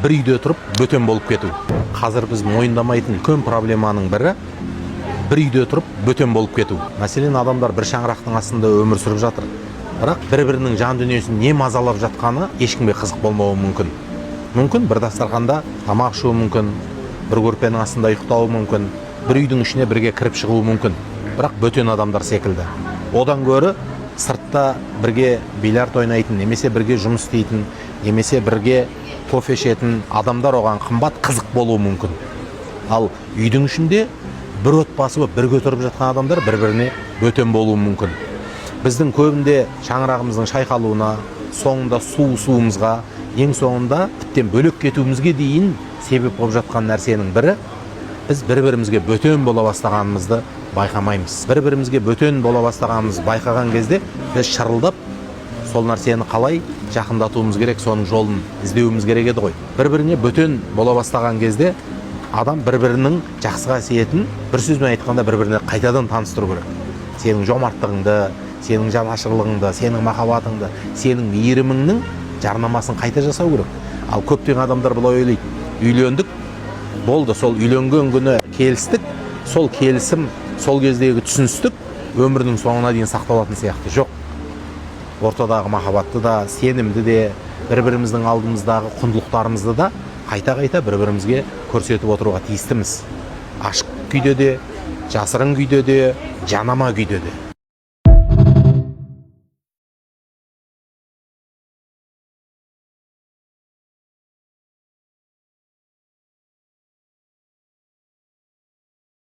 бір үйде тұрып бөтен болып кету. Қазір біз мойындамайтын үлкен проблеманың бірі бір үйде тұрып бөтен болып кету. Мәселен, адамдар бір шаңырақтың астында өмір сүріп жатыр. Бірақ бір-бірінің жан дүниесін не мазалап жатқаны ешкімге қызық болмауы мүмкін. Мүмкін бір дастарханда тамақ ішуі мүмкін, бір көрпенің астында ұйықтауы мүмкін, бір үйдің ішіне бірге кіріп шығуы мүмкін. Бірақ бөтен адамдар секілді. Одан гөрі сыртта бірге бильярд ойнайтын, немесе бірге жұмыс істейтін, немесе бірге кофе ішетін адамдар оған қымбат, қызық болуы мүмкін. Ал үйдің ішінде бір отбасы болып бірге отырып жатқан адамдар бір-біріне бөтен болуы мүмкін. Біздің көбінде шаңырағымыздың шайқалуына, соңында суымызға, ең соңында тіптен бөлек кетуімізге дейін себеп болып жатқан нәрсенің бірі, біз бір-бірімізге бөтен бола бастағанымызды байқамаймыз. Бір-бірімізге бөтен бола бастағанымызды байқаған кезде біз шырылдап, сол нәрсені қалай жақындатуымыз керек, соның жолын іздеуіміз керек еді ғой. Бір-біріне бөтен бола бастаған кезде адам бір-бірінің жақсы қасиетін бір сөзбен айтқанда бір-біріне қайтадан таныстыру керек. Сенің жомарттығыңды, сенің жанашырлығыңды, сенің махаббатыңды, сенің мейіріміңнің жарнамасын қайта жасау керек. Ал көптеген адамдар былай ойлайды: үйлендік, болды, сол үйленген күні келістік, сол келісім, сол кездегі түсіністік өмірдің соңына дейін сақталатын сияқты. Жоқ. Ортадағы махаббатты да, сенімді де, бір-біріміздің алдымыздағы құндылықтарымызды да қайта-қайта бір-бірімізге көрсетіп отыруға тиістіміз. Ашық күйде де, жасырын күйде де, жанама күйде де.